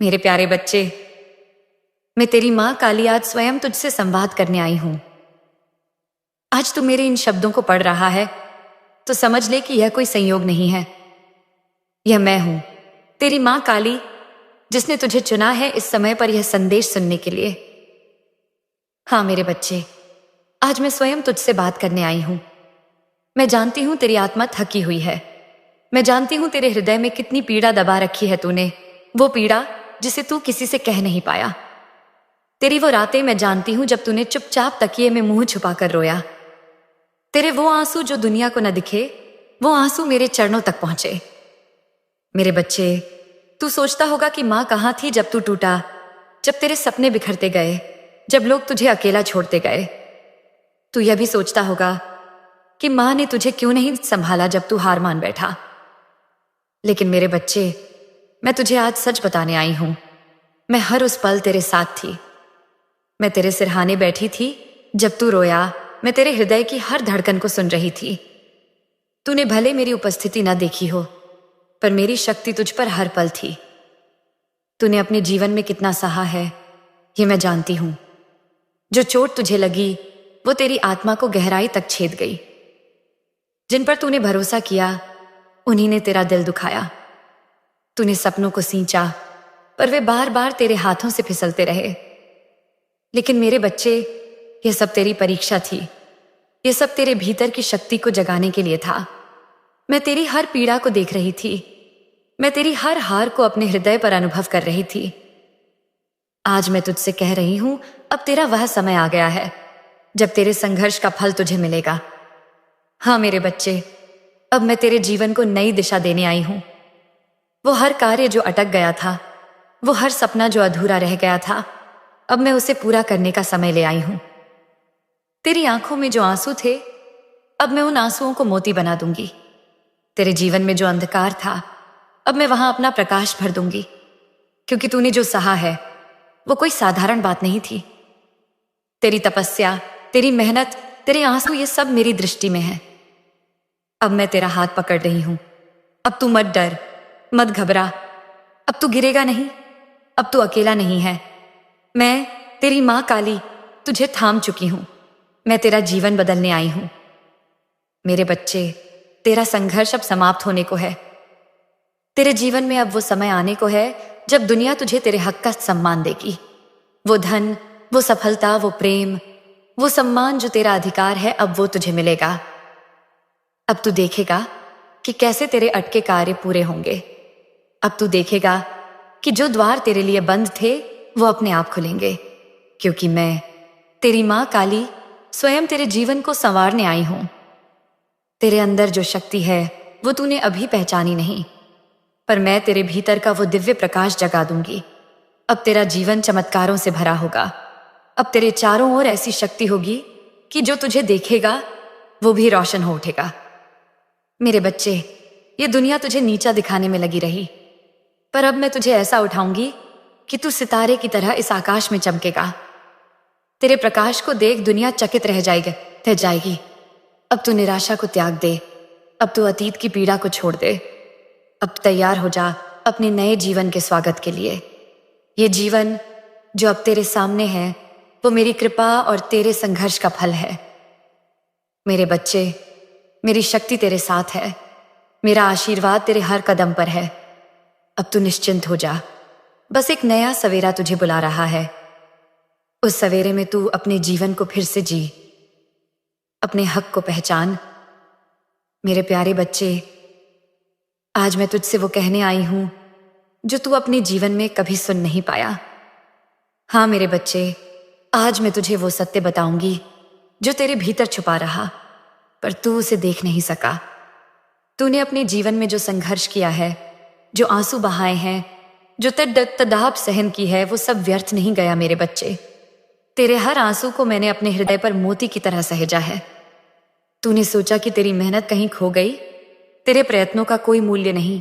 मेरे प्यारे बच्चे, मैं तेरी माँ काली आज स्वयं तुझसे संवाद करने आई हूं। आज तू मेरे इन शब्दों को पढ़ रहा है तो समझ ले कि यह कोई संयोग नहीं है। यह मैं हूं, तेरी माँ काली, जिसने तुझे चुना है इस समय पर यह संदेश सुनने के लिए। हाँ मेरे बच्चे, आज मैं स्वयं तुझसे बात करने आई हूं। मैं जानती हूं तेरी आत्मा थकी हुई है। मैं जानती हूं तेरे हृदय में कितनी पीड़ा दबा रखी है तूने, वो पीड़ा जिसे तू किसी से कह नहीं पाया। तेरी वो रातें मैं जानती हूं जब तूने चुपचाप तकिए में मुंह छुपाकर रोया। तेरे वो आंसू जो दुनिया को न दिखे, वो आंसू मेरे चरणों तक पहुंचे। मेरे बच्चे, तू सोचता होगा कि मां कहां थी जब तू टूटा, जब तेरे सपने बिखरते गए, जब लोग तुझे अकेला छोड़ते गए। तू यह भी सोचता होगा कि मां ने तुझे क्यों नहीं संभाला जब तू हार मान बैठा। लेकिन मेरे बच्चे, मैं तुझे आज सच बताने आई हूं। मैं हर उस पल तेरे साथ थी। मैं तेरे सिरहाने बैठी थी जब तू रोया। मैं तेरे हृदय की हर धड़कन को सुन रही थी। तूने भले मेरी उपस्थिति न देखी हो, पर मेरी शक्ति तुझ पर हर पल थी। तूने अपने जीवन में कितना सहा है, ये मैं जानती हूं। जो चोट तुझे लगी, वो तेरी आत्मा को गहराई तक छेद गई। जिन पर तूने भरोसा किया, उन्हीं ने तेरा दिल दुखाया। तूने सपनों को सींचा, पर वे बार बार तेरे हाथों से फिसलते रहे। लेकिन मेरे बच्चे, यह सब तेरी परीक्षा थी। यह सब तेरे भीतर की शक्ति को जगाने के लिए था। मैं तेरी हर पीड़ा को देख रही थी। मैं तेरी हर हार को अपने हृदय पर अनुभव कर रही थी। आज मैं तुझसे कह रही हूं, अब तेरा वह समय आ गया है जब तेरे संघर्ष का फल तुझे मिलेगा। हाँ मेरे बच्चे, अब मैं तेरे जीवन को नई दिशा देने आई हूं। वो हर कार्य जो अटक गया था, वो हर सपना जो अधूरा रह गया था, अब मैं उसे पूरा करने का समय ले आई हूं। तेरी आंखों में जो आंसू थे, अब मैं उन आंसुओं को मोती बना दूंगी। तेरे जीवन में जो अंधकार था, अब मैं वहां अपना प्रकाश भर दूंगी। क्योंकि तूने जो सहा है, वो कोई साधारण बात नहीं थी। तेरी तपस्या, तेरी मेहनत, तेरे आंसू, ये सब मेरी दृष्टि में है। अब मैं तेरा हाथ पकड़ रही हूं। अब तू मत डर, मत घबरा। अब तू गिरेगा नहीं। अब तू अकेला नहीं है। मैं, तेरी माँ काली, तुझे थाम चुकी हूं। मैं तेरा जीवन बदलने आई हूं। मेरे बच्चे, तेरा संघर्ष अब समाप्त होने को है। तेरे जीवन में अब वो समय आने को है जब दुनिया तुझे तेरे हक का सम्मान देगी। वो धन, वो सफलता, वो प्रेम, वो सम्मान जो तेरा अधिकार है, अब वो तुझे मिलेगा। अब तू देखेगा कि कैसे तेरे अटके कार्य पूरे होंगे। अब तू देखेगा कि जो द्वार तेरे लिए बंद थे, वो अपने आप खुलेंगे। क्योंकि मैं, तेरी माँ काली, स्वयं तेरे जीवन को संवारने आई हूं। तेरे अंदर जो शक्ति है, वो तूने अभी पहचानी नहीं, पर मैं तेरे भीतर का वो दिव्य प्रकाश जगा दूंगी। अब तेरा जीवन चमत्कारों से भरा होगा। अब तेरे चारों ओर ऐसी शक्ति होगी कि जो तुझे देखेगा, वो भी रोशन हो उठेगा। मेरे बच्चे, ये दुनिया तुझे नीचा दिखाने में लगी रही, पर अब मैं तुझे ऐसा उठाऊंगी कि तू सितारे की तरह इस आकाश में चमकेगा। तेरे प्रकाश को देख दुनिया चकित रह जाएगी। अब तू निराशा को त्याग दे। अब तू अतीत की पीड़ा को छोड़ दे। अब तैयार हो जा अपने नए जीवन के स्वागत के लिए। ये जीवन जो अब तेरे सामने है, वो मेरी कृपा और तेरे संघर्ष का फल है। मेरे बच्चे, मेरी शक्ति तेरे साथ है। मेरा आशीर्वाद तेरे हर कदम पर है। अब तू निश्चिंत हो जा। बस एक नया सवेरा तुझे बुला रहा है। उस सवेरे में तू अपने जीवन को फिर से जी, अपने हक को पहचान। मेरे प्यारे बच्चे, आज मैं तुझसे वो कहने आई हूं जो तू अपने जीवन में कभी सुन नहीं पाया। हाँ मेरे बच्चे, आज मैं तुझे वो सत्य बताऊंगी जो तेरे भीतर छुपा रहा, पर तू उसे देख नहीं सका। तूने अपने जीवन में जो संघर्ष किया है, जो आंसू बहाए हैं, जो तड़ाप सहन की है, वो सब व्यर्थ नहीं गया मेरे बच्चे। तेरे हर आंसू को मैंने अपने हृदय पर मोती की तरह सहेजा है। तूने सोचा कि तेरी मेहनत कहीं खो गई, तेरे प्रयत्नों का कोई मूल्य नहीं,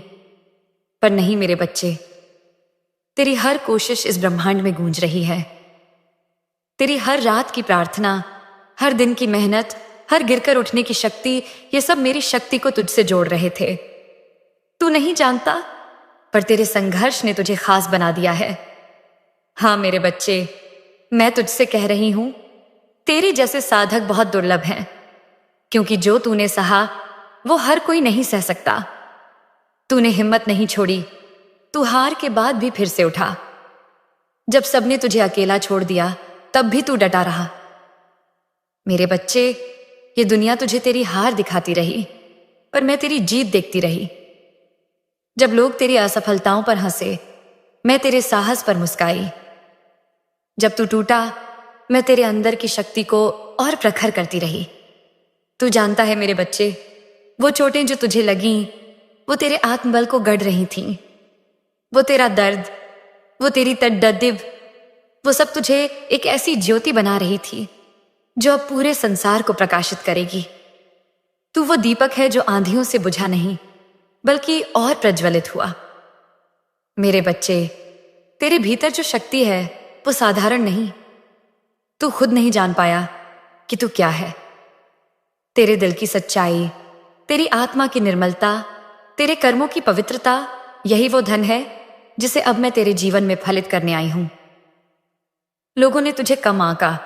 पर नहीं मेरे बच्चे। तेरी हर कोशिश इस ब्रह्मांड में गूंज रही है। तेरी हर रात की प्रार्थना, हर दिन की मेहनत, हर गिरकर उठने की शक्ति, ये सब मेरी शक्ति को तुझसे जोड़ रहे थे। तू नहीं जानता, पर तेरे संघर्ष ने तुझे खास बना दिया है। हाँ मेरे बच्चे, मैं तुझसे कह रही हूं, तेरे जैसे साधक बहुत दुर्लभ हैं, क्योंकि जो तूने सहा वो हर कोई नहीं सह सकता। तूने हिम्मत नहीं छोड़ी, तू हार के बाद भी फिर से उठा। जब सबने तुझे अकेला छोड़ दिया तब भी तू डटा रहा। मेरे बच्चे, ये दुनिया तुझे तेरी हार दिखाती रही, पर मैं तेरी जीत देखती रही। जब लोग तेरी असफलताओं पर हंसे, मैं तेरे साहस पर मुस्काई। जब तू टूटा, मैं तेरे अंदर की शक्ति को और प्रखर करती रही। तू जानता है मेरे बच्चे, वो चोटें जो तुझे लगीं, वो तेरे आत्मबल को गढ़ रही थीं। वो तेरा दर्द, वो तेरी तड़दिब, वो सब तुझे एक ऐसी ज्योति बना रही थी जो अब पूरे संसार को प्रकाशित करेगी। तू वो दीपक है जो आंधियों से बुझा नहीं, बल्कि और प्रज्वलित हुआ। मेरे बच्चे, तेरे भीतर जो शक्ति है वो साधारण नहीं। तू खुद नहीं जान पाया कि तू क्या है। तेरे दिल की सच्चाई, तेरी आत्मा की निर्मलता, तेरे कर्मों की पवित्रता, यही वो धन है जिसे अब मैं तेरे जीवन में फलित करने आई हूं। लोगों ने तुझे कम आंका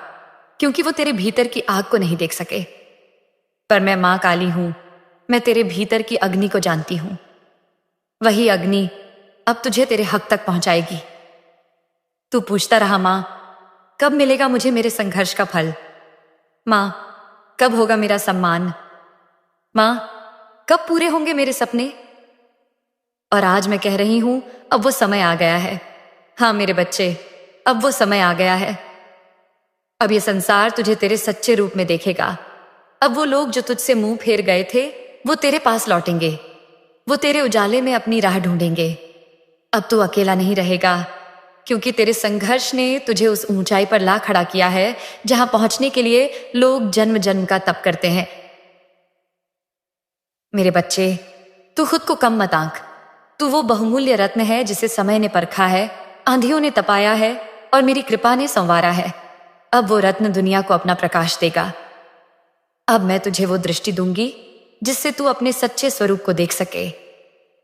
क्योंकि वो तेरे भीतर की आग को नहीं देख सके, पर मैं मां काली हूं। मैं तेरे भीतर की अग्नि को जानती हूं। वही अग्नि अब तुझे तेरे हक तक पहुंचाएगी। तू पूछता रहा, मां कब मिलेगा मुझे मेरे संघर्ष का फल? मां कब होगा मेरा सम्मान? मां कब पूरे होंगे मेरे सपने? और आज मैं कह रही हूं, अब वो समय आ गया है। हाँ मेरे बच्चे, अब वो समय आ गया है। अब ये संसार तुझे तेरे सच्चे रूप में देखेगा। अब वो लोग जो तुझसे मुंह फेर गए थे, वो तेरे पास लौटेंगे। वो तेरे उजाले में अपनी राह ढूंढेंगे। अब तू अकेला नहीं रहेगा, क्योंकि तेरे संघर्ष ने तुझे उस ऊंचाई पर ला खड़ा किया है जहां पहुंचने के लिए लोग जन्म जन्म का तप करते हैं। मेरे बच्चे, तू खुद को कम मत आंक। तू वो बहुमूल्य रत्न है जिसे समय ने परखा है, आंधियों ने तपाया है और मेरी कृपा ने संवारा है। अब वो रत्न दुनिया को अपना प्रकाश देगा। अब मैं तुझे वो दृष्टि दूंगी जिससे तू अपने सच्चे स्वरूप को देख सके।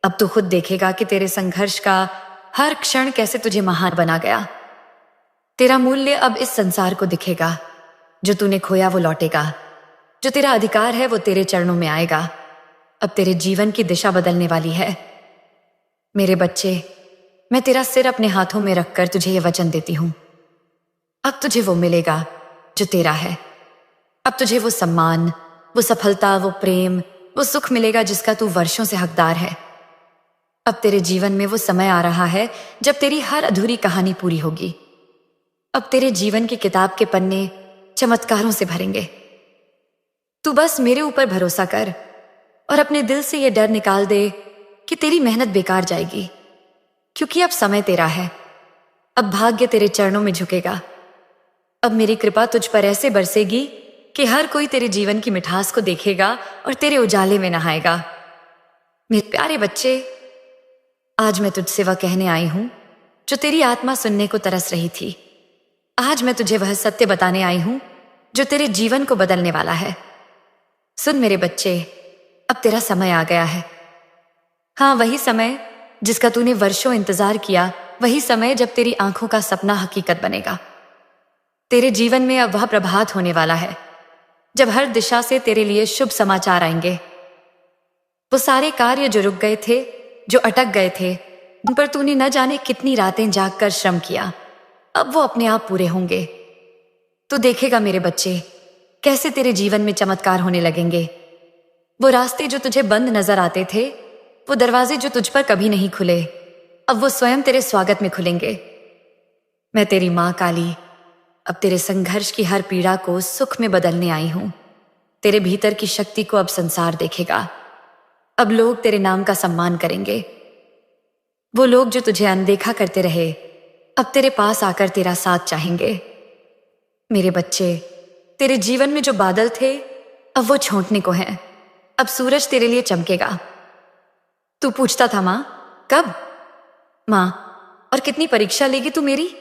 अब तू खुद देखेगा कि तेरे संघर्ष का हर क्षण कैसे तुझे महान बना गया। तेरा मूल्य अब इस संसार को दिखेगा। जो तूने खोया वो लौटेगा। जो तेरा अधिकार है वो तेरे चरणों में आएगा। अब तेरे जीवन की दिशा बदलने वाली है। मेरे बच्चे, मैं तेरा सिर अपने हाथों में रखकर तुझे ये वचन देती हूं। अब तुझे वो मिलेगा जो तेरा है। अब तुझे वो सम्मान, वो सफलता, वो प्रेम, वो सुख मिलेगा जिसका तू वर्षों से हकदार है। अब तेरे जीवन में वो समय आ रहा है जब तेरी हर अधूरी कहानी पूरी होगी। अब तेरे जीवन की किताब के पन्ने चमत्कारों से भरेंगे। तू बस मेरे ऊपर भरोसा कर और अपने दिल से ये डर निकाल दे कि तेरी मेहनत बेकार जाएगी, क्योंकि अब समय तेरा है। अब भाग्य तेरे चरणों में झुकेगा। अब मेरी कृपा तुझ पर ऐसे बरसेगी कि हर कोई तेरे जीवन की मिठास को देखेगा और तेरे उजाले में नहाएगा। मेरे प्यारे बच्चे, आज मैं तुझसे वह कहने आई हूं जो तेरी आत्मा सुनने को तरस रही थी। आज मैं तुझे वह सत्य बताने आई हूं जो तेरे जीवन को बदलने वाला है। सुन मेरे बच्चे, अब तेरा समय आ गया है। हाँ, वही समय जिसका तूने वर्षों इंतजार किया, वही समय जब तेरी आंखों का सपना हकीकत बनेगा। तेरे जीवन में अब वह प्रभात होने वाला है जब हर दिशा से तेरे लिए शुभ समाचार आएंगे। वो सारे कार्य जो रुक गए थे, जो अटक गए थे, उन पर तूने न जाने कितनी रातें जागकर श्रम किया, अब वो अपने आप पूरे होंगे। तू देखेगा मेरे बच्चे, कैसे तेरे जीवन में चमत्कार होने लगेंगे। वो रास्ते जो तुझे बंद नजर आते थे, वो दरवाजे जो तुझ पर कभी नहीं खुले, अब वो स्वयं तेरे स्वागत में खुलेंगे। मैं तेरी मां काली अब तेरे संघर्ष की हर पीड़ा को सुख में बदलने आई हूं। तेरे भीतर की शक्ति को अब संसार देखेगा। अब लोग तेरे नाम का सम्मान करेंगे। वो लोग जो तुझे अनदेखा करते रहे, अब तेरे पास आकर तेरा साथ चाहेंगे। मेरे बच्चे, तेरे जीवन में जो बादल थे, अब वो छूटने को हैं। अब सूरज तेरे लिए चमकेगा। तू पूछता था, मां कब? मां, और कितनी परीक्षा लेगी तू मेरी?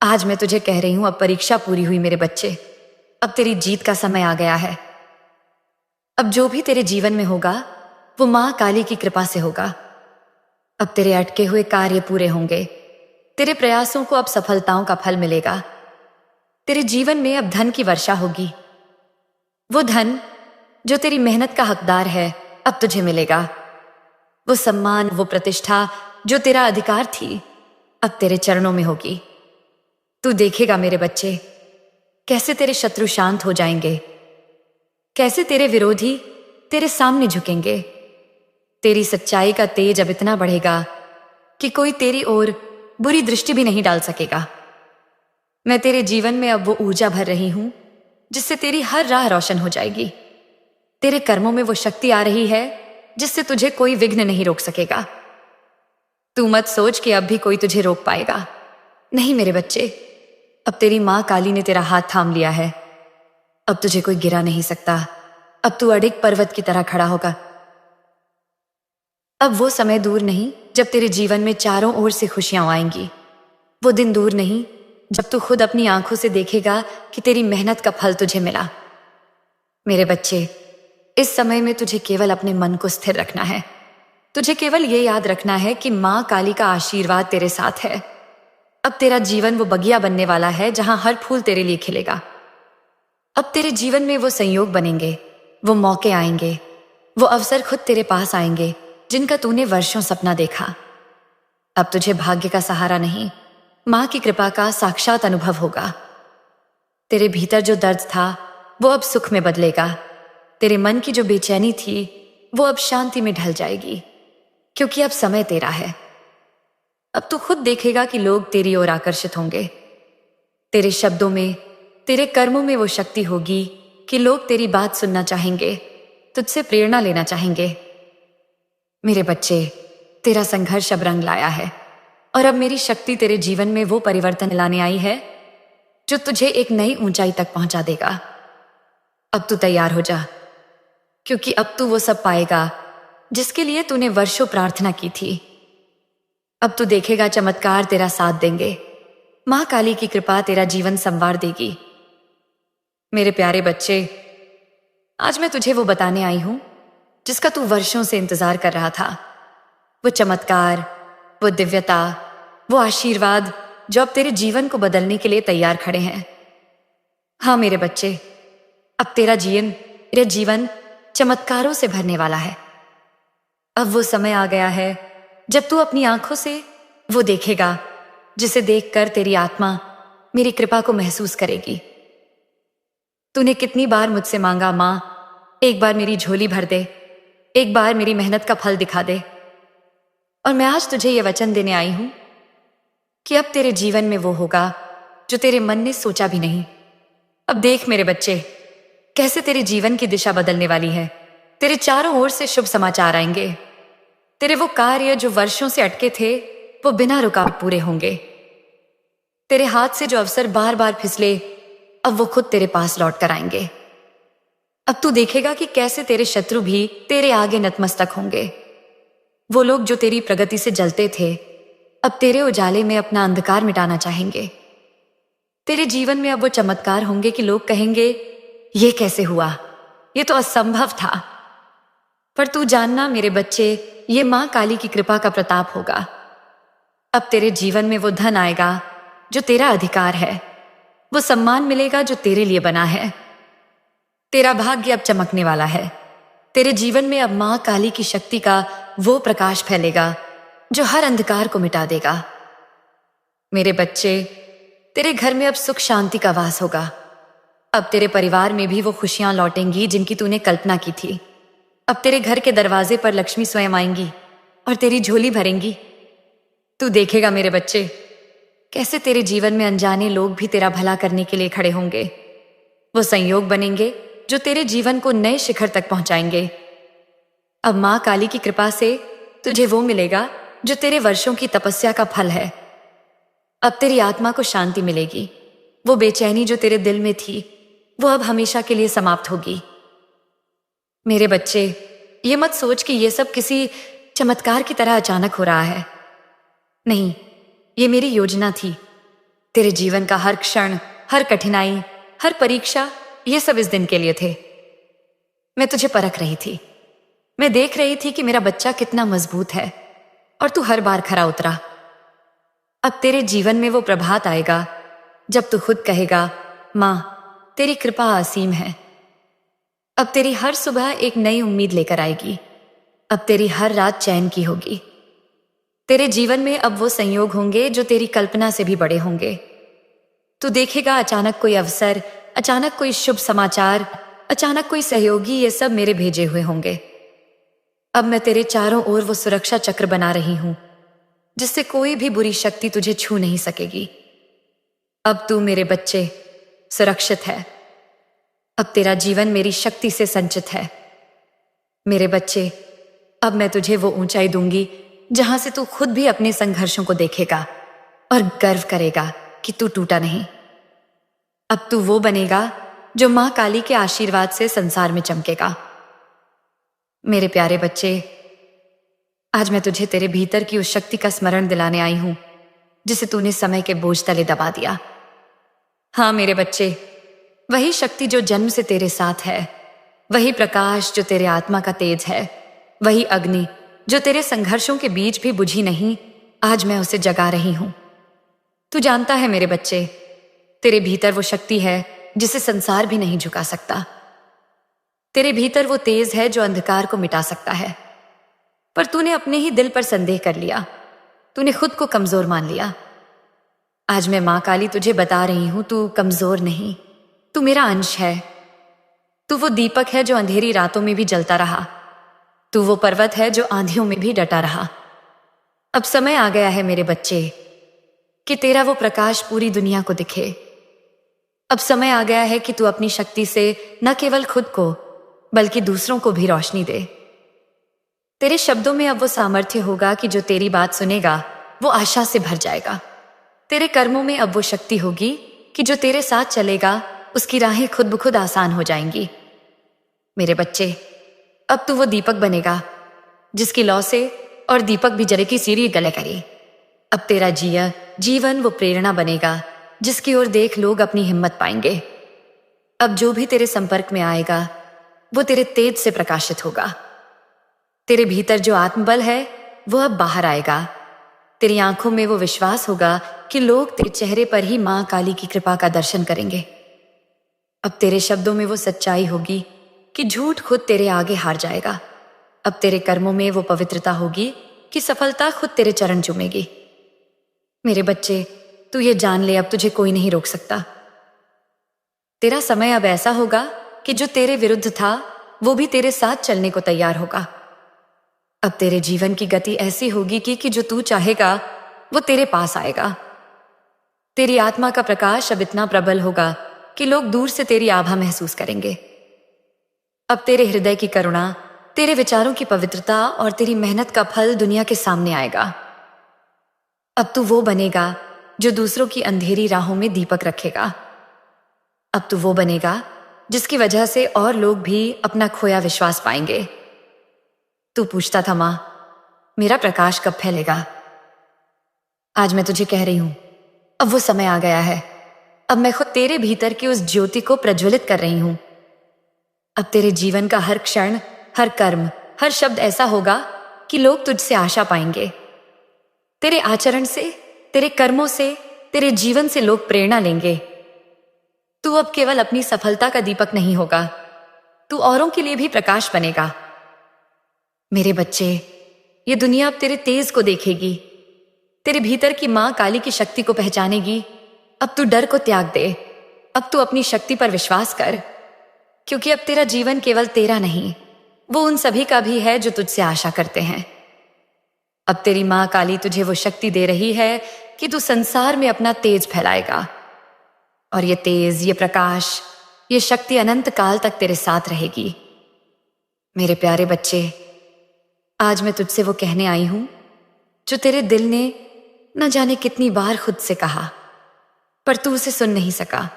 आज मैं तुझे कह रही हूं, अब परीक्षा पूरी हुई मेरे बच्चे। अब तेरी जीत का समय आ गया है। अब जो भी तेरे जीवन में होगा वो मां काली की कृपा से होगा। अब तेरे अटके हुए कार्य पूरे होंगे। तेरे प्रयासों को अब सफलताओं का फल मिलेगा। तेरे जीवन में अब धन की वर्षा होगी। वो धन जो तेरी मेहनत का हकदार है अब तुझे मिलेगा। वो सम्मान, वो प्रतिष्ठा जो तेरा अधिकार थी अब तेरे चरणों में होगी। तू देखेगा मेरे बच्चे, कैसे तेरे शत्रु शांत हो जाएंगे, कैसे तेरे विरोधी तेरे सामने झुकेंगे। तेरी सच्चाई का तेज अब इतना बढ़ेगा कि कोई तेरी ओर बुरी दृष्टि भी नहीं डाल सकेगा। मैं तेरे जीवन में अब वो ऊर्जा भर रही हूं जिससे तेरी हर राह रोशन हो जाएगी। तेरे कर्मों में वो शक्ति आ रही है जिससे तुझे कोई विघ्न नहीं रोक सकेगा। तू मत सोच कि अब भी कोई तुझे रोक पाएगा। नहीं मेरे बच्चे, अब तेरी मां काली ने तेरा हाथ थाम लिया है। अब तुझे कोई गिरा नहीं सकता। अब तू अडिग पर्वत की तरह खड़ा होगा। अब वो समय दूर नहीं जब तेरे जीवन में चारों ओर से खुशियां आएंगी। वो दिन दूर नहीं जब तू खुद अपनी आंखों से देखेगा कि तेरी मेहनत का फल तुझे मिला। मेरे बच्चे, इस समय में तुझे केवल अपने मन को स्थिर रखना है। तुझे केवल ये याद रखना है कि मां काली का आशीर्वाद तेरे साथ है। अब तेरा जीवन वो बगिया बनने वाला है जहां हर फूल तेरे लिए खिलेगा। अब तेरे जीवन में वो संयोग बनेंगे, वो मौके आएंगे, वो अवसर खुद तेरे पास आएंगे जिनका तूने वर्षों सपना देखा। अब तुझे भाग्य का सहारा नहीं, मां की कृपा का साक्षात अनुभव होगा। तेरे भीतर जो दर्द था वो अब सुख में बदलेगा। तेरे मन की जो बेचैनी थी वो अब शांति में ढल जाएगी, क्योंकि अब समय तेरा है। अब तू खुद देखेगा कि लोग तेरी ओर आकर्षित होंगे। तेरे शब्दों में, तेरे कर्मों में वो शक्ति होगी कि लोग तेरी बात सुनना चाहेंगे, तुझसे प्रेरणा लेना चाहेंगे। मेरे बच्चे, तेरा संघर्ष अब रंग लाया है और अब मेरी शक्ति तेरे जीवन में वो परिवर्तन लाने आई है जो तुझे एक नई ऊंचाई तक पहुंचा देगा। अब तू तैयार हो जा, क्योंकि अब तू वो सब पाएगा जिसके लिए तूने वर्षों प्रार्थना की थी। अब तू देखेगा चमत्कार तेरा साथ देंगे। मां काली की कृपा तेरा जीवन संवार देगी। मेरे प्यारे बच्चे, आज मैं तुझे वो बताने आई हूं जिसका तू वर्षों से इंतजार कर रहा था। वो चमत्कार, वो दिव्यता, वो आशीर्वाद जो अब तेरे जीवन को बदलने के लिए तैयार खड़े हैं। हाँ मेरे बच्चे, अब तेरा जीवन चमत्कारों से भरने वाला है। अब वो समय आ गया है जब तू अपनी आंखों से वो देखेगा जिसे देखकर तेरी आत्मा मेरी कृपा को महसूस करेगी। तूने कितनी बार मुझसे मांगा, मां एक बार मेरी झोली भर दे, एक बार मेरी मेहनत का फल दिखा दे। और मैं आज तुझे ये वचन देने आई हूं कि अब तेरे जीवन में वो होगा जो तेरे मन ने सोचा भी नहीं। अब देख मेरे बच्चे, कैसे तेरे जीवन की दिशा बदलने वाली है। तेरे चारों ओर से शुभ समाचार आएंगे। तेरे वो कार्य जो वर्षों से अटके थे वो बिना रुकावट पूरे होंगे। तेरे हाथ से जो अवसर बार बार फिसले अब वो खुद तेरे पास लौट कर आएंगे। अब तू देखेगा कि कैसे तेरे शत्रु भी तेरे आगे नतमस्तक होंगे। वो लोग जो तेरी प्रगति से जलते थे अब तेरे उजाले में अपना अंधकार मिटाना चाहेंगे। तेरे जीवन में अब वो चमत्कार होंगे कि लोग कहेंगे, ये कैसे हुआ, ये तो असंभव था। पर तू जानना मेरे बच्चे, ये मां काली की कृपा का प्रताप होगा। अब तेरे जीवन में वो धन आएगा जो तेरा अधिकार है। वो सम्मान मिलेगा जो तेरे लिए बना है। तेरा भाग्य अब चमकने वाला है। तेरे जीवन में अब मां काली की शक्ति का वो प्रकाश फैलेगा जो हर अंधकार को मिटा देगा। मेरे बच्चे, तेरे घर में अब सुख शांति का वास होगा। अब तेरे परिवार में भी वो खुशियां लौटेंगी जिनकी तूने कल्पना की थी। अब तेरे घर के दरवाजे पर लक्ष्मी स्वयं आएंगी और तेरी झोली भरेंगी। तू देखेगा मेरे बच्चे, कैसे तेरे जीवन में अनजाने लोग भी तेरा भला करने के लिए खड़े होंगे। वो संयोग बनेंगे जो तेरे जीवन को नए शिखर तक पहुंचाएंगे। अब मां काली की कृपा से तुझे वो मिलेगा जो तेरे वर्षों की तपस्या का फल है। अब तेरी आत्मा को शांति मिलेगी। वो बेचैनी जो तेरे दिल में थी वो अब हमेशा के लिए समाप्त होगी। मेरे बच्चे, ये मत सोच कि ये सब किसी चमत्कार की तरह अचानक हो रहा है। नहीं, ये मेरी योजना थी। तेरे जीवन का हर क्षण, हर कठिनाई, हर परीक्षा, ये सब इस दिन के लिए थे। मैं तुझे परख रही थी। मैं देख रही थी कि मेरा बच्चा कितना मजबूत है। और तू हर बार खरा उतरा। अब तेरे जीवन में वो प्रभात आएगा जब तू खुद कहेगा, माँ तेरी कृपा असीम है। अब तेरी हर सुबह एक नई उम्मीद लेकर आएगी। अब तेरी हर रात चैन की होगी। तेरे जीवन में अब वो संयोग होंगे जो तेरी कल्पना से भी बड़े होंगे। तू देखेगा अचानक कोई अवसर, अचानक कोई शुभ समाचार, अचानक कोई सहयोगी, ये सब मेरे भेजे हुए होंगे। अब मैं तेरे चारों ओर वो सुरक्षा चक्र बना रही हूं जिससे कोई भी बुरी शक्ति तुझे छू नहीं सकेगी। अब तू मेरे बच्चे सुरक्षित है। अब तेरा जीवन मेरी शक्ति से संचित है। मेरे बच्चे, अब मैं तुझे वो ऊंचाई दूंगी जहां से तू खुद भी अपने संघर्षों को देखेगा और गर्व करेगा कि तू टूटा नहीं। अब तू वो बनेगा जो मां काली के आशीर्वाद से संसार में चमकेगा। मेरे प्यारे बच्चे, आज मैं तुझे तेरे भीतर की उस शक्ति का स्मरण दिलाने आई हूं जिसे तूने समय के बोझ तले दबा दिया। हाँ मेरे बच्चे, वही शक्ति जो जन्म से तेरे साथ है, वही प्रकाश जो तेरे आत्मा का तेज है, वही अग्नि जो तेरे संघर्षों के बीच भी बुझी नहीं, आज मैं उसे जगा रही हूं। तू जानता है मेरे बच्चे, तेरे भीतर वो शक्ति है जिसे संसार भी नहीं झुका सकता। तेरे भीतर वो तेज है जो अंधकार को मिटा सकता है। पर तूने अपने ही दिल पर संदेह कर लिया। तूने खुद को कमजोर मान लिया। आज मैं मां काली तुझे बता रही हूं, तू कमजोर नहीं, तू मेरा अंश है। तू वो दीपक है जो अंधेरी रातों में भी जलता रहा। तू वो पर्वत है जो आंधियों में भी डटा रहा। अब समय आ गया है मेरे बच्चे कि तेरा वो प्रकाश पूरी दुनिया को दिखे। अब समय आ गया है कि तू अपनी शक्ति से न केवल खुद को बल्कि दूसरों को भी रोशनी दे। तेरे शब्दों में अब वो सामर्थ्य होगा कि जो तेरी बात सुनेगा वो आशा से भर जाएगा। तेरे कर्मों में अब वो शक्ति होगी कि जो तेरे साथ चलेगा उसकी राहें खुद ब खुद आसान हो जाएंगी। मेरे बच्चे, अब तू वो दीपक बनेगा जिसकी लौ से और दीपक भी जले की सीढ़ी गले करे। अब तेरा जीवन वो प्रेरणा बनेगा जिसकी ओर देख लोग अपनी हिम्मत पाएंगे। अब जो भी तेरे संपर्क में आएगा वो तेरे तेज से प्रकाशित होगा। तेरे भीतर जो आत्मबल है वो अब बाहर आएगा। तेरी आंखों में वो विश्वास होगा कि लोग तेरे चेहरे पर ही मां काली की कृपा का दर्शन करेंगे। अब तेरे शब्दों में वो सच्चाई होगी कि झूठ खुद तेरे आगे हार जाएगा। अब तेरे कर्मों में वो पवित्रता होगी कि सफलता खुद तेरे चरण चूमेगी। मेरे बच्चे, तू ये जान ले, अब तुझे कोई नहीं रोक सकता। तेरा समय अब ऐसा होगा कि जो तेरे विरुद्ध था वो भी तेरे साथ चलने को तैयार होगा। अब तेरे जीवन की गति ऐसी होगी कि जो तू चाहेगा वो तेरे पास आएगा। तेरी आत्मा का प्रकाश अब इतना प्रबल होगा कि लोग दूर से तेरी आभा महसूस करेंगे। अब तेरे हृदय की करुणा, तेरे विचारों की पवित्रता और तेरी मेहनत का फल दुनिया के सामने आएगा। अब तू वो बनेगा जो दूसरों की अंधेरी राहों में दीपक रखेगा। अब तू वो बनेगा जिसकी वजह से और लोग भी अपना खोया विश्वास पाएंगे। तू पूछता था, मां मेरा प्रकाश कब फैलेगा? आज मैं तुझे कह रही हूं, अब वो समय आ गया है। अब मैं खुद तेरे भीतर की उस ज्योति को प्रज्वलित कर रही हूं। अब तेरे जीवन का हर क्षण, हर कर्म, हर शब्द ऐसा होगा कि लोग तुझसे आशा पाएंगे। तेरे आचरण से, तेरे कर्मों से, तेरे जीवन से लोग प्रेरणा लेंगे। तू अब केवल अपनी सफलता का दीपक नहीं होगा, तू औरों के लिए भी प्रकाश बनेगा। मेरे बच्चे, ये दुनिया अब तेरे तेज को देखेगी, तेरे भीतर की मां काली की शक्ति को पहचानेगी। अब तू डर को त्याग दे, अब तू अपनी शक्ति पर विश्वास कर, क्योंकि अब तेरा जीवन केवल तेरा नहीं, वो उन सभी का भी है जो तुझसे आशा करते हैं। अब तेरी मां काली तुझे वो शक्ति दे रही है कि तू संसार में अपना तेज फैलाएगा। और ये तेज, ये प्रकाश, ये शक्ति अनंत काल तक तेरे साथ रहेगी। मेरे प्यारे बच्चे, आज मैं तुझसे वो कहने आई हूं जो तेरे दिल ने न जाने कितनी बार खुद से कहा, पर तू उसे सुन नहीं सका।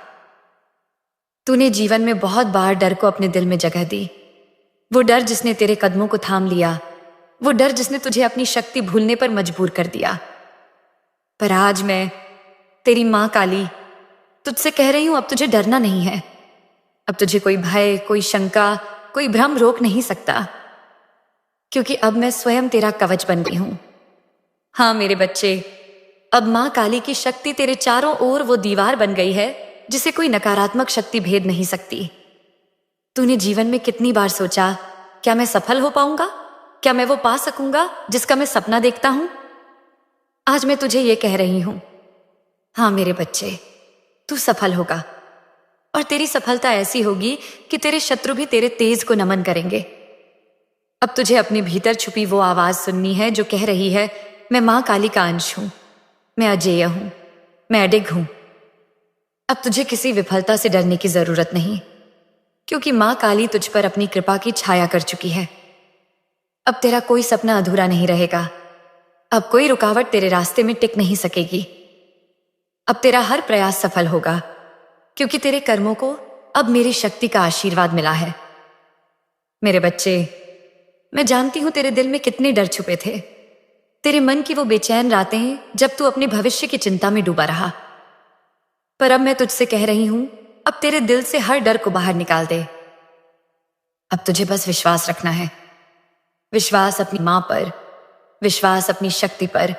तूने जीवन में बहुत बार डर को अपने दिल में जगह दी। वो डर जिसने तेरे कदमों को थाम लिया, वो डर जिसने तुझे अपनी शक्ति भूलने पर मजबूर कर दिया। पर आज मैं, तेरी मां काली, तुझसे कह रही हूं, अब तुझे डरना नहीं है। अब तुझे कोई भय, कोई शंका, कोई भ्रम रोक नहीं सकता, क्योंकि अब मैं स्वयं तेरा कवच बन गई हूं। हाँ मेरे बच्चे, अब माँ काली की शक्ति तेरे चारों ओर वो दीवार बन गई है जिसे कोई नकारात्मक शक्ति भेद नहीं सकती। तूने जीवन में कितनी बार सोचा, क्या मैं सफल हो पाऊंगा? क्या मैं वो पा सकूंगा जिसका मैं सपना देखता हूं? आज मैं तुझे ये कह रही हूं, हाँ मेरे बच्चे, तू सफल होगा। और तेरी सफलता ऐसी होगी कि तेरे शत्रु भी तेरे तेज को नमन करेंगे। अब तुझे अपने भीतर छुपी वो आवाज सुननी है जो कह रही है, मैं मां काली का अंश हूं, मैं अजेय हूं, मैं अडिग हूं। अब तुझे किसी विफलता से डरने की जरूरत नहीं, क्योंकि मां काली तुझ पर अपनी कृपा की छाया कर चुकी है। अब तेरा कोई सपना अधूरा नहीं रहेगा। अब कोई रुकावट तेरे रास्ते में टिक नहीं सकेगी। अब तेरा हर प्रयास सफल होगा, क्योंकि तेरे कर्मों को अब मेरी शक्ति का आशीर्वाद मिला है। मेरे बच्चे, मैं जानती हूं तेरे दिल में कितने डर छुपे थे, तेरे मन की वो बेचैन रातें जब तू अपने भविष्य की चिंता में डूबा रहा। पर अब मैं तुझसे कह रही हूं, अब तेरे दिल से हर डर को बाहर निकाल दे। अब तुझे बस विश्वास रखना है। विश्वास अपनी मां पर, विश्वास अपनी शक्ति पर,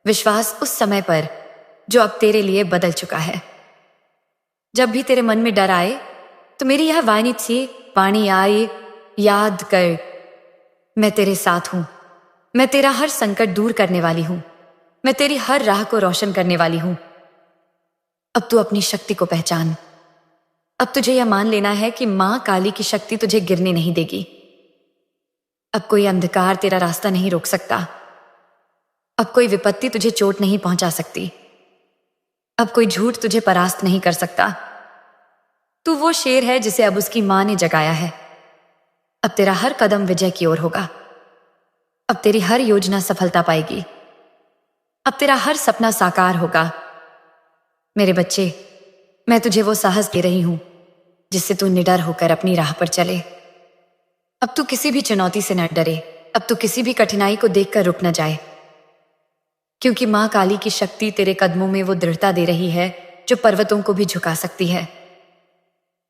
विश्वास उस समय पर जो अब तेरे लिए बदल चुका है। जब भी तेरे मन में डर आए तो मेरी यह वाणी आए, याद कर, मैं तेरे साथ हूं। मैं तेरा हर संकट दूर करने वाली हूं। मैं तेरी हर राह को रोशन करने वाली हूं। अब तू अपनी शक्ति को पहचान। अब तुझे यह मान लेना है कि मां काली की शक्ति तुझे गिरने नहीं देगी। अब कोई अंधकार तेरा रास्ता नहीं रोक सकता। अब कोई विपत्ति तुझे चोट नहीं पहुंचा सकती। अब कोई झूठ तुझे परास्त नहीं कर सकता। तू वो शेर है जिसे अब उसकी मां ने जगाया है। अब तेरा हर कदम विजय की ओर होगा। अब तेरी हर योजना सफलता पाएगी। अब तेरा हर सपना साकार होगा। मेरे बच्चे, मैं तुझे वो साहस दे रही हूं जिससे तू निडर होकर अपनी राह पर चले। अब तू किसी भी चुनौती से न डरे। अब तू किसी भी कठिनाई को देखकर रुक न जाए, क्योंकि मां काली की शक्ति तेरे कदमों में वो दृढ़ता दे रही है जो पर्वतों को भी झुका सकती है।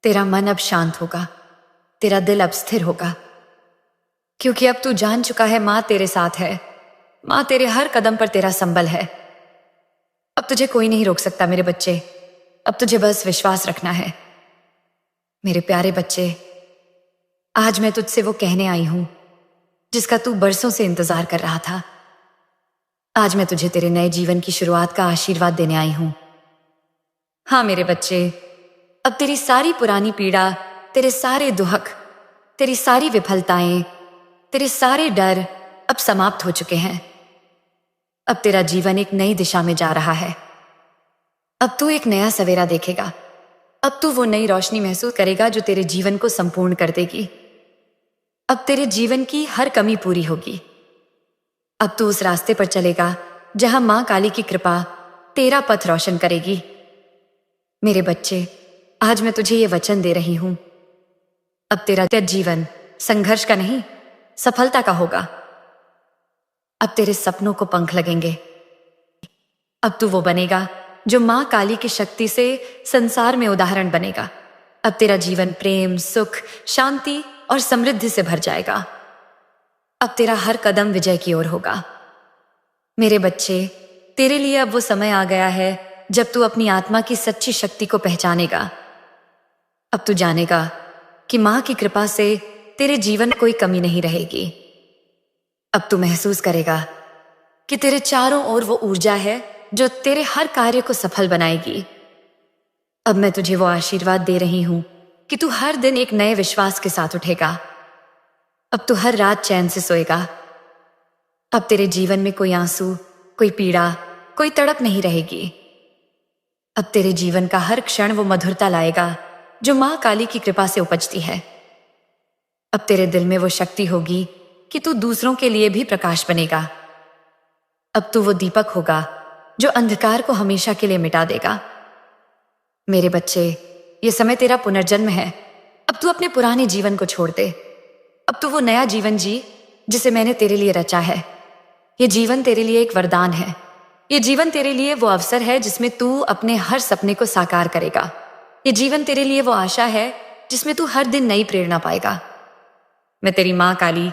तेरा मन अब शांत होगा, तेरा दिल अब स्थिर होगा, क्योंकि अब तू जान चुका है मां तेरे साथ है। मां तेरे हर कदम पर तेरा संबल है। अब तुझे कोई नहीं रोक सकता मेरे बच्चे। अब तुझे बस विश्वास रखना है। मेरे प्यारे बच्चे, आज मैं तुझसे वो कहने आई हूं जिसका तू बरसों से इंतजार कर रहा था। आज मैं तुझे तेरे नए जीवन की शुरुआत का आशीर्वाद देने आई हूं। हाँ मेरे बच्चे, अब तेरी सारी पुरानी पीड़ा, तेरे सारे दुख, तेरी सारी विफलताएं, तेरे सारे डर अब समाप्त हो चुके हैं। अब तेरा जीवन एक नई दिशा में जा रहा है। अब तू एक नया सवेरा देखेगा। अब तू वो नई रोशनी महसूस करेगा जो तेरे जीवन को संपूर्ण कर देगी। अब तेरे जीवन की हर कमी पूरी होगी। अब तू उस रास्ते पर चलेगा जहां मां काली की कृपा तेरा पथ रोशन करेगी। मेरे बच्चे, आज मैं तुझे ये वचन दे रही हूं, अब तेरा जीवन संघर्ष का नहीं, सफलता का होगा। अब तेरे सपनों को पंख लगेंगे। अब तू वो बनेगा जो मां काली की शक्ति से संसार में उदाहरण बनेगा। अब तेरा जीवन प्रेम, सुख, शांति और समृद्धि से भर जाएगा। अब तेरा हर कदम विजय की ओर होगा। मेरे बच्चे, तेरे लिए अब वो समय आ गया है जब तू अपनी आत्मा की सच्ची शक्ति को पहचानेगा। अब तू जानेगा कि मां की कृपा से तेरे जीवन में कोई कमी नहीं रहेगी। अब तू महसूस करेगा कि तेरे चारों ओर वो ऊर्जा है जो तेरे हर कार्य को सफल बनाएगी। अब मैं तुझे वो आशीर्वाद दे रही हूं कि तू हर दिन एक नए विश्वास के साथ उठेगा। अब तू हर रात चैन से सोएगा। अब तेरे जीवन में कोई आंसू, कोई पीड़ा, कोई तड़प नहीं रहेगी। अब तेरे जीवन का हर क्षण वो मधुरता लाएगा जो मां काली की कृपा से उपजती है। अब तेरे दिल में वो शक्ति होगी कि तू दूसरों के लिए भी प्रकाश बनेगा। अब तू वो दीपक होगा जो अंधकार को हमेशा के लिए मिटा देगा। मेरे बच्चे, ये समय तेरा पुनर्जन्म है। अब तू अपने पुराने जीवन को छोड़ दे। अब तू वो नया जीवन जी जिसे मैंने तेरे लिए रचा है। ये जीवन तेरे लिए एक वरदान है। ये जीवन तेरे लिए वो अवसर है जिसमें तू अपने हर सपने को साकार करेगा। ये जीवन तेरे लिए वो आशा है जिसमें तू हर दिन नई प्रेरणा पाएगा। मैं तेरी मां काली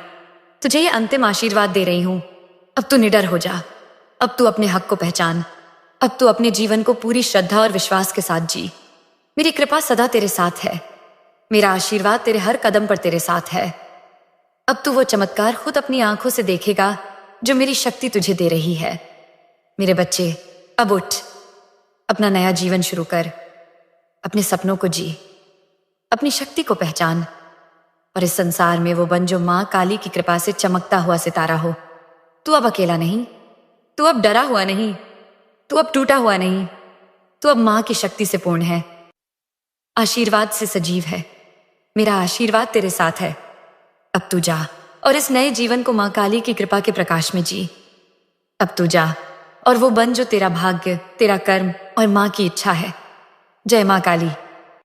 तुझे ये अंतिम आशीर्वाद दे रही हूं। अब तू निडर हो जा। अब तू अपने हक को पहचान। अब तू अपने जीवन को पूरी श्रद्धा और विश्वास के साथ जी। मेरी कृपा सदा तेरे साथ है। मेरा आशीर्वाद तेरे हर कदम पर तेरे साथ है। अब तू वो चमत्कार खुद अपनी आंखों से देखेगा जो मेरी शक्ति तुझे दे रही है। मेरे बच्चे, अब उठ, अपना नया जीवन शुरू कर। अपने सपनों को जी, अपनी शक्ति को पहचान और इस संसार में वो बन जो मां काली की कृपा से चमकता हुआ सितारा हो। तू अब अकेला नहीं, तू अब डरा हुआ नहीं, तू अब टूटा हुआ नहीं, तू अब मां की शक्ति से पूर्ण है, आशीर्वाद से सजीव है। मेरा आशीर्वाद तेरे साथ है। अब तू जा और इस नए जीवन को मां काली की कृपा के प्रकाश में जी। अब तू जा और वो बन जो तेरा भाग्य, तेरा कर्म और मां की इच्छा है। जय मां काली।